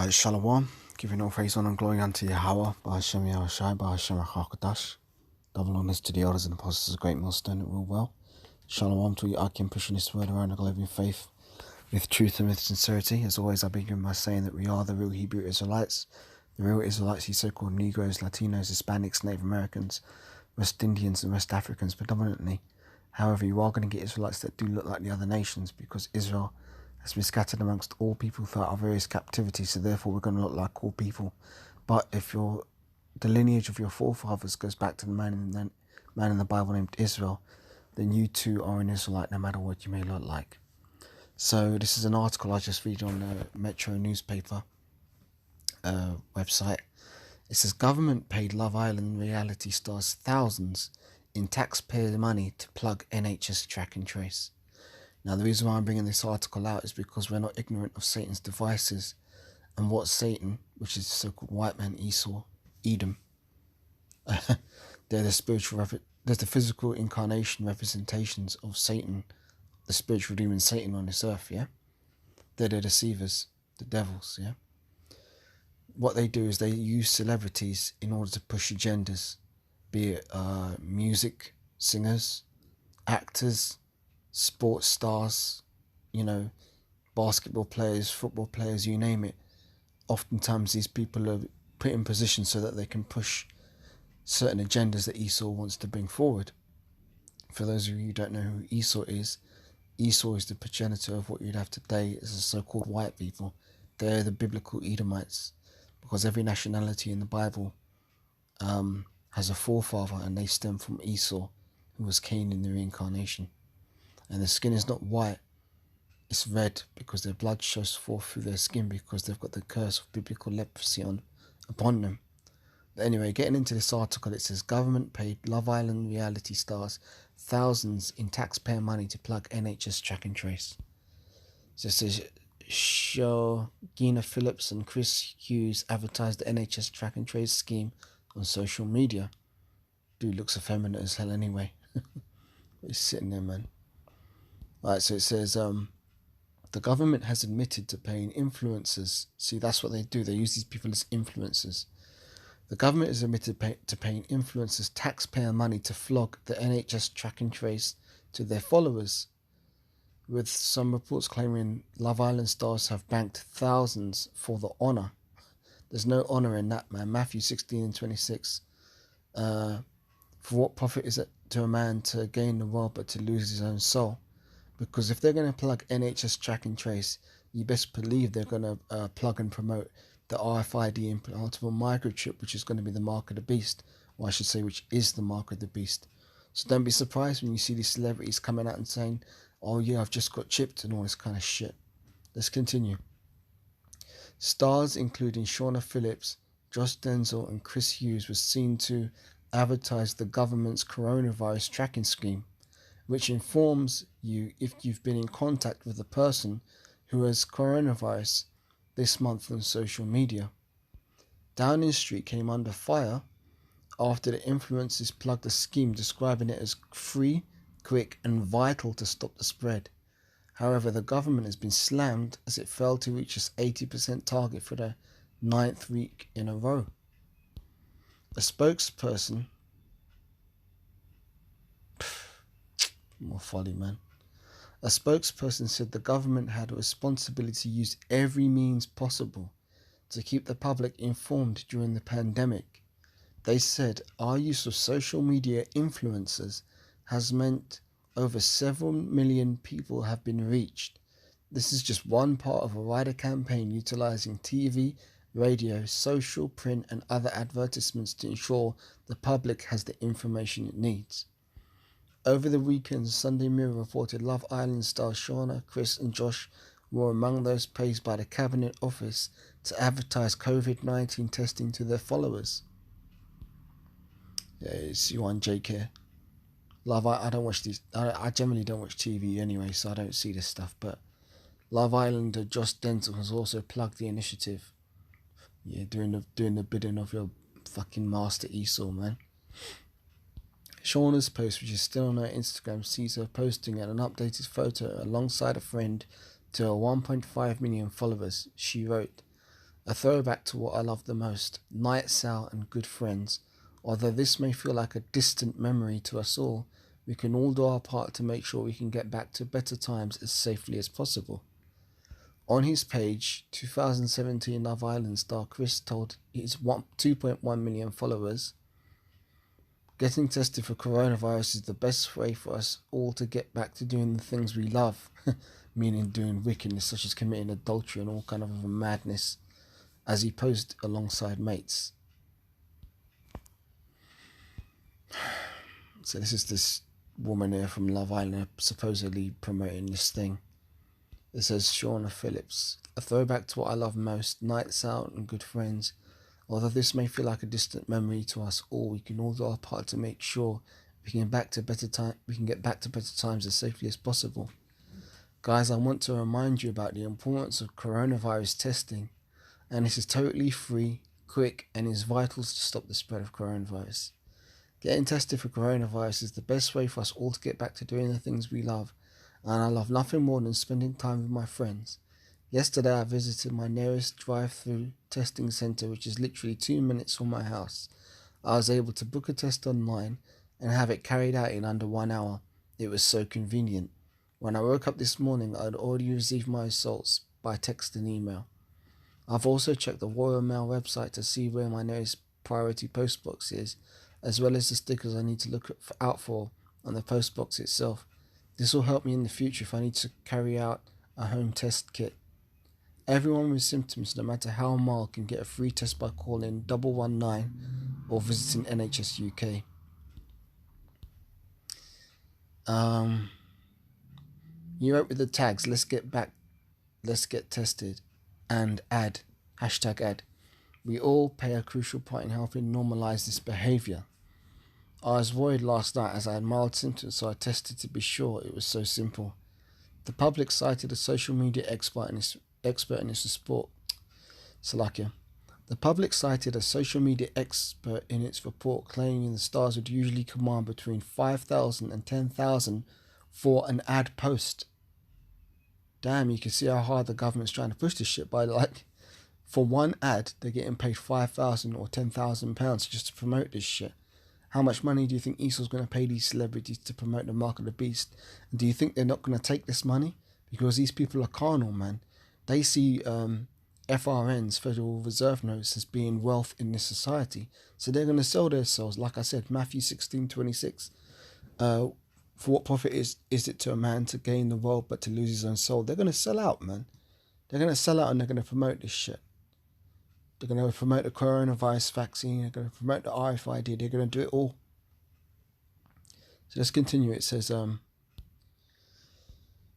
Shalom, giving all praise, honor, and glory unto Yahweh, Ba'ashem Yahushai, Ba'ashem HaKadosh. Double honors to the elders and apostles of Great Millstone that rule well. Shalom to you, Akim, pushing this word around the living faith with truth and with sincerity. As always, I begin by saying that we are the real Hebrew Israelites. The real Israelites, these so-called Negroes, Latinos, Hispanics, Native Americans, West Indians, and West Africans predominantly. However, you are going to get Israelites that do look like the other nations because Israel has been scattered amongst all people throughout our various captivities, so therefore we're going to look like all people. But if the lineage of your forefathers goes back to the man in the Bible named Israel, then you too are an Israelite no matter what you may look like. So this is an article I just read on the Metro newspaper website. It says government paid Love Island reality stars thousands in taxpayer money to plug NHS track and trace. Now, the reason why I'm bringing this article out is because we're not ignorant of Satan's devices and what Satan, which is the so-called white man Esau, Edom, they're there's the physical incarnation representations of Satan, the spiritual demon Satan on this earth, yeah? They're the deceivers, the devils, yeah? What they do is they use celebrities in order to push agendas, be it music, singers, actors, sports stars, basketball players, football players, you name it. Oftentimes these people are put in position so that they can push certain agendas that Esau wants to bring forward. For those of you who don't know who Esau is the progenitor of what you'd have today as the so-called white people. They're the biblical Edomites, because every nationality in the Bible has a forefather, and they stem from Esau, who was Cain in the reincarnation. And their skin is not white, it's red, because their blood shows forth through their skin because they've got the curse of biblical leprosy upon them. But anyway, getting into this article, it says government paid Love Island reality stars thousands in taxpayer money to plug NHS track and trace. So it says Gina Phillips and Chris Hughes advertised the NHS track and trace scheme on social media. Dude looks effeminate as hell anyway. He's sitting there, man. Right, so it says, the government has admitted to paying influencers. See, that's what they do. They use these people as influencers. The government has admitted to paying influencers taxpayer money to flog the NHS track and trace to their followers, with some reports claiming Love Island stars have banked thousands for the honour. There's no honour in that, man. Matthew 16:26. For what profit is it to a man to gain the world but to lose his own soul? Because if they're going to plug NHS track and trace, you best believe they're going to plug and promote the RFID implantable microchip, which is going to be the mark of the beast, or I should say, which is the mark of the beast. So don't be surprised when you see these celebrities coming out and saying, oh yeah, I've just got chipped and all this kind of shit. Let's continue. Stars including Shauna Phillips, Josh Denzel and Chris Hughes was seen to advertise the government's coronavirus tracking scheme, which informs you if you've been in contact with a person who has coronavirus this month on social media. Downing Street came under fire after the influencers plugged a scheme describing it as free, quick and vital to stop the spread. However, the government has been slammed as it failed to reach its 80% target for the 9th week in a row. A spokesperson... More folly, man. A spokesperson said the government had a responsibility to use every means possible to keep the public informed during the pandemic. They said our use of social media influencers has meant over several million people have been reached. This is just one part of a wider campaign utilizing TV, radio, social, print and other advertisements to ensure the public has the information it needs. Over the weekend, Sunday Mirror reported Love Island stars Shauna, Chris and Josh were among those paid by the Cabinet Office to advertise COVID-19 testing to their followers. Yeah, it's you on Jake here. Love, I don't watch these. I generally don't watch TV anyway, so I don't see this stuff. But Love Islander Josh Denzel has also plugged the initiative. Yeah, doing the bidding of your fucking master Esau, man. Shauna's post, which is still on her Instagram, sees her posting an updated photo alongside a friend to her 1.5 million followers. She wrote, A throwback to what I love the most, nights out and good friends. Although this may feel like a distant memory to us all, we can all do our part to make sure we can get back to better times as safely as possible. On his page, 2017 Love Island star Chris told his 2.1 million followers, "Getting tested for coronavirus is the best way for us all to get back to doing the things we love," meaning doing wickedness such as committing adultery and all kind of madness, as he posed alongside mates. So this is this woman here from Love Island supposedly promoting this thing. It says Shauna Phillips, "A throwback to what I love most, nights out and good friends. Although this may feel like a distant memory to us all, we can all do our part to make sure we can get back to better times as safely as possible. Guys, I want to remind you about the importance of coronavirus testing, and this is totally free, quick, and is vital to stop the spread of coronavirus. Getting tested for coronavirus is the best way for us all to get back to doing the things we love, and I love nothing more than spending time with my friends. Yesterday I visited my nearest drive-through testing centre, which is literally 2 minutes from my house. I was able to book a test online and have it carried out in under 1 hour. It was so convenient. When I woke up this morning, I had already received my results by text and email. I've also checked the Royal Mail website to see where my nearest priority post box is, as well as the stickers I need to look out for on the post box itself. This will help me in the future if I need to carry out a home test kit. Everyone with symptoms, no matter how mild, can get a free test by calling 119 or visiting NHS UK. You wrote with the tags, let's get tested, and ad, #ad. We all play a crucial part in helping normalise this behaviour. I was worried last night as I had mild symptoms, so I tested to be sure. It was so simple. The public cited a social media expert in its report. Salakia. The public cited a social media expert in its report claiming the stars would usually command between 5,000 and 10,000 for an ad post. Damn, you can see how hard the government's trying to push this shit by, like, for one ad, they're getting paid 5,000 or 10,000 pounds just to promote this shit. How much money do you think ESO's going to pay these celebrities to promote the Mark of the Beast? And do you think they're not going to take this money? Because these people are carnal, man. They see FRNs, Federal Reserve Notes, as being wealth in this society. So they're going to sell their souls. Like I said, Matthew 16:26. For what profit is it to a man to gain the world but to lose his own soul? They're going to sell out, man. They're going to sell out and they're going to promote this shit. They're going to promote the coronavirus vaccine. They're going to promote the RFID. They're going to do it all. So let's continue. It says,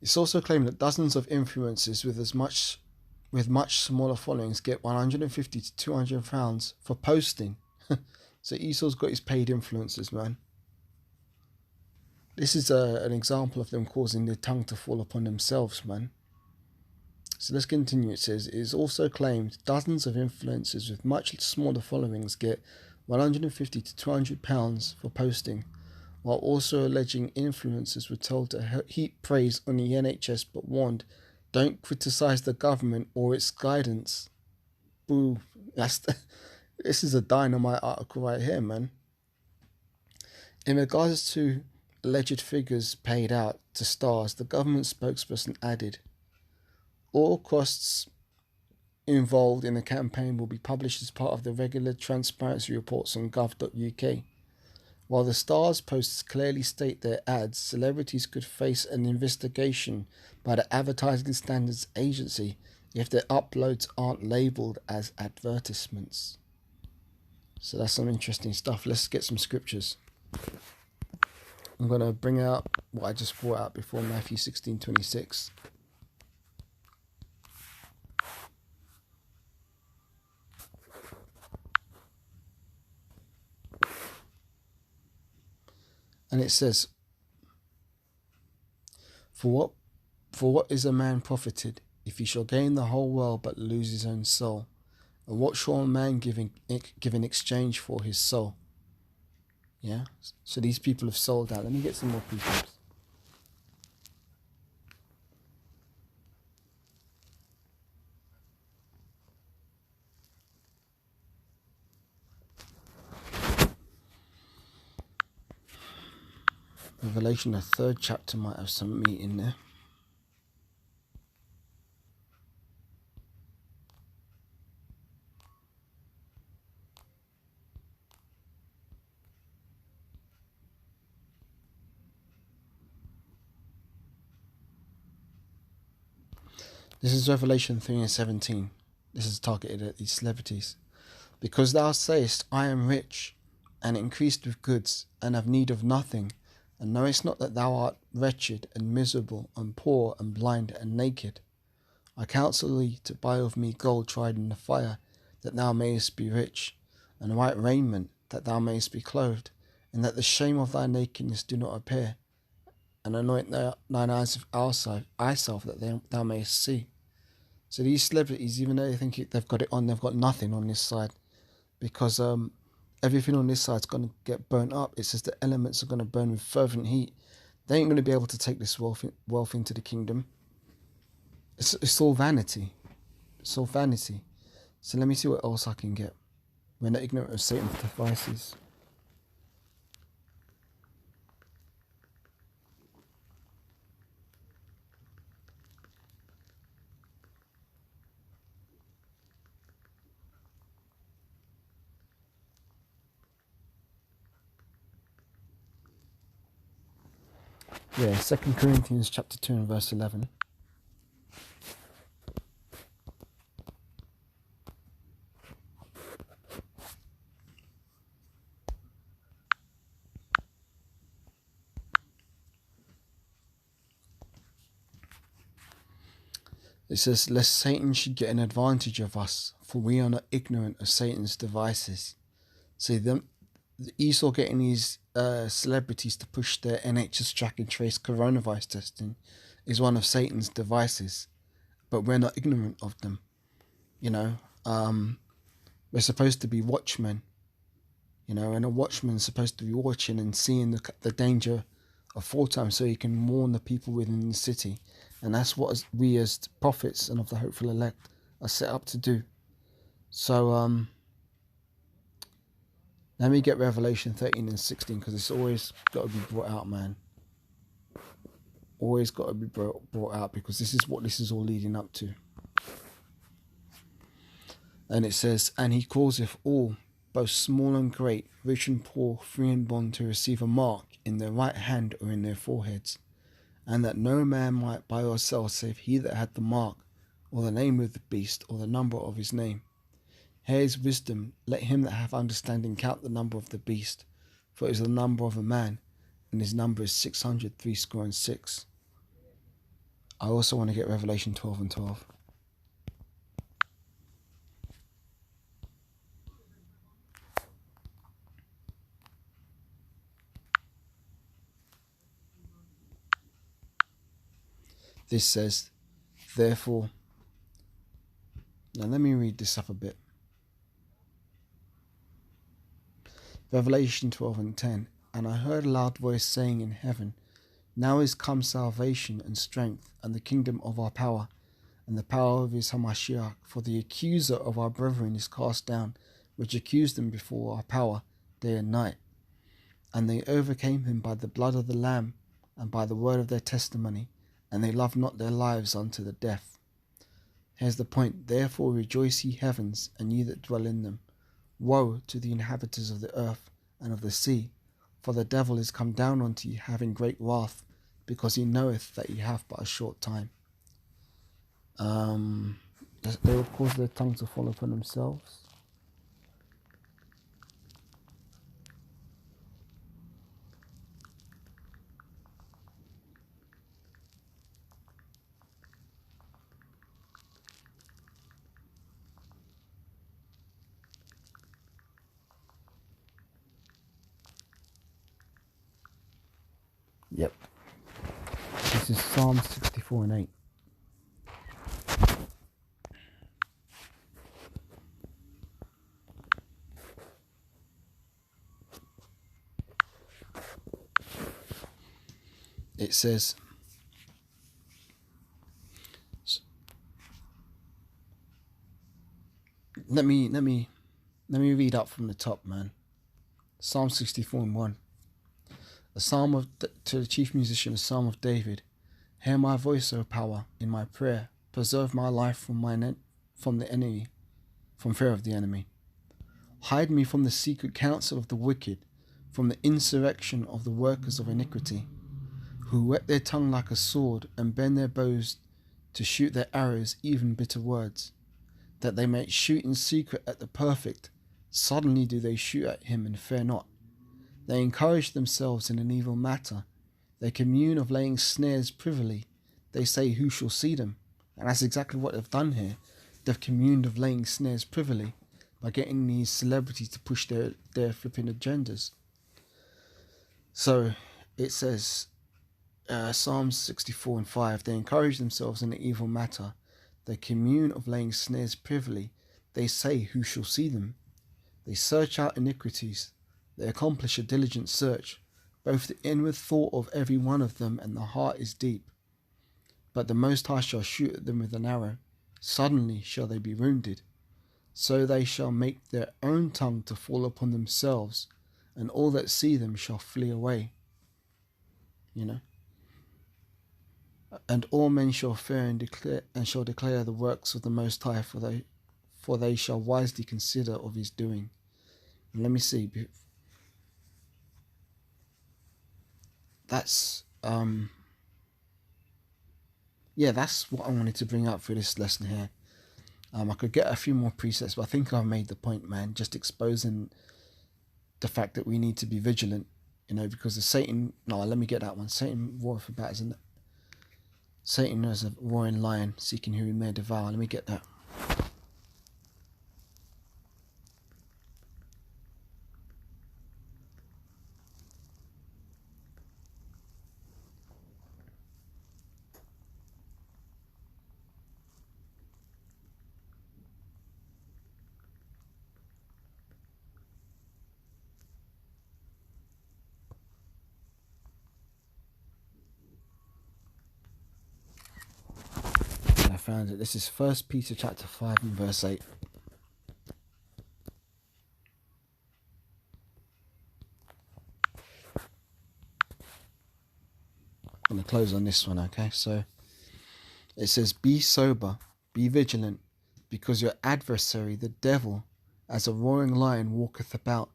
it's also claimed that dozens of influencers with much smaller followings get £150 to £200 for posting. So Esau's got his paid influencers, man. This is an example of them causing their tongue to fall upon themselves, man. So let's continue. It says, it is also claimed dozens of influencers with much smaller followings get £150 to £200 for posting, while also alleging influencers were told to heap praise on the NHS but warned, don't criticise the government or its guidance. Boo. This is a dynamite article right here, man. In regards to alleged figures paid out to stars, the government spokesperson added, all costs involved in the campaign will be published as part of the regular transparency reports on gov.uk. While the stars posts clearly state their ads, celebrities could face an investigation by the Advertising Standards Agency if their uploads aren't labelled as advertisements. So that's some interesting stuff. Let's get some scriptures. I'm going to bring out what I just brought out before, Matthew 16:26. And it says, For what is a man profited, if he shall gain the whole world but lose his own soul? And what shall a man give in exchange for his soul? Yeah? So these people have sold out. Let me get some more precepts. Revelation, the 3rd chapter, might have some meat in there. This is Revelation 3 and 17. This is targeted at these celebrities. Because thou sayest, I am rich, and increased with goods, and have need of nothing, and knowest not that thou art wretched, and miserable, and poor, and blind, and naked. I counsel thee to buy of me gold tried in the fire, that thou mayest be rich, and white raiment, that thou mayest be clothed, and that the shame of thy nakedness do not appear, and anoint thine eyes with eyesalve, that thou mayest see. So these celebrities, even though they think they've got it on, they've got nothing on this side, because everything on this side is going to get burnt up. It says the elements are going to burn with fervent heat. They ain't going to be able to take this wealth into the kingdom. It's all vanity. It's all vanity. So let me see what else I can get. We're not ignorant of Satan's devices. Yeah, 2 Corinthians chapter 2 and verse 11. It says, lest Satan should get an advantage of us, for we are not ignorant of Satan's devices. See, Esau getting these celebrities to push their NHS track and trace coronavirus testing is one of Satan's devices, but we're not ignorant of them. You know, we're supposed to be watchmen, you know, and a watchman's supposed to be watching and seeing the danger of foretime so he can warn the people within the city. And that's what we as prophets and of the hopeful elect are set up to do. So let me get Revelation 13 and 16, because it's always got to be brought out, man. Always got to be brought out, because this is what this is all leading up to. And it says, and he causeth all, both small and great, rich and poor, free and bond, to receive a mark in their right hand or in their foreheads, and that no man might buy or sell save he that had the mark, or the name of the beast, or the number of his name. Here is wisdom. Let him that hath understanding count the number of the beast, for it is the number of a man, and his number is 666. I also want to get Revelation 12 and 12. This says, therefore, now let me read this up a bit. Revelation 12 and 10. And I heard a loud voice saying in heaven, now is come salvation and strength, and the kingdom of our power, and the power of his Hamashiach. For the accuser of our brethren is cast down, which accused them before our power day and night. And they overcame him by the blood of the Lamb, and by the word of their testimony, and they loved not their lives unto the death. Here's the point. Therefore rejoice, ye heavens, and ye that dwell in them. Woe to the inhabitants of the earth and of the sea, for the devil is come down unto you, having great wrath, because he knoweth that ye have but a short time. They will cause their tongue to fall upon themselves. Yep. This is Psalm 64 and 8. It says, let me read up from the top, man. Psalm 64 and 1. To the chief musician, a psalm of David. Hear my voice, O power, in my prayer. Preserve my life from the enemy, from fear of the enemy. Hide me from the secret counsel of the wicked, from the insurrection of the workers of iniquity, who whet their tongue like a sword and bend their bows to shoot their arrows, even bitter words, that they may shoot in secret at the perfect. Suddenly do they shoot at him and fear not. They encourage themselves in an evil matter. They commune of laying snares privily. They say, who shall see them? And that's exactly what they've done here. They've communed of laying snares privily by getting these celebrities to push their flipping agendas. So it says, Psalms 64 and 5, they encourage themselves in an evil matter. They commune of laying snares privily. They say, who shall see them? They search out iniquities. They accomplish a diligent search. Both the inward thought of every one of them and the heart is deep. But the Most High shall shoot at them with an arrow. Suddenly shall they be wounded. So they shall make their own tongue to fall upon themselves, and all that see them shall flee away. And all men shall fear and shall declare the works of the Most High, for they shall wisely consider of his doing. And let me see. That's that's what I wanted to bring up for this lesson here. I could get a few more presets, but I think I've made the point, man. Just exposing the fact that we need to be vigilant, because the Satan. No, let me get that one. Satan roareth about as Satan as a roaring lion, seeking who he may devour. Let me get that. I found it. This is 1 Peter chapter 5 and verse 8. I'm going to close on this one, okay? So it says, be sober, be vigilant, because your adversary, the devil, as a roaring lion, walketh about,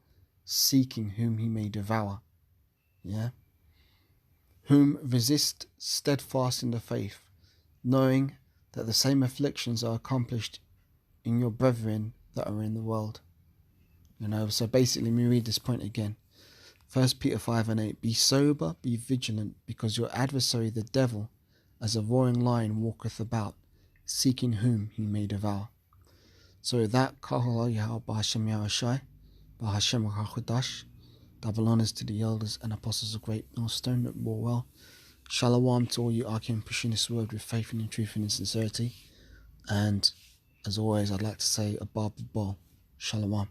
seeking whom he may devour. Yeah? Whom resist steadfast in the faith, knowing that the same afflictions are accomplished in your brethren that are in the world. So basically, let me read this point again. 1 Peter 5 and 8, be sober, be vigilant, because your adversary the devil, as a roaring lion, walketh about, seeking whom he may devour. So that Kahal Bahashem Yahushai, Bahashem Hachudash, double honors to the elders and apostles of Great Millstone that bore well. Shalom to all you Archean pushing this word with faith and in truth and in sincerity. And as always, I'd like to say, Abba Ball. Shalom.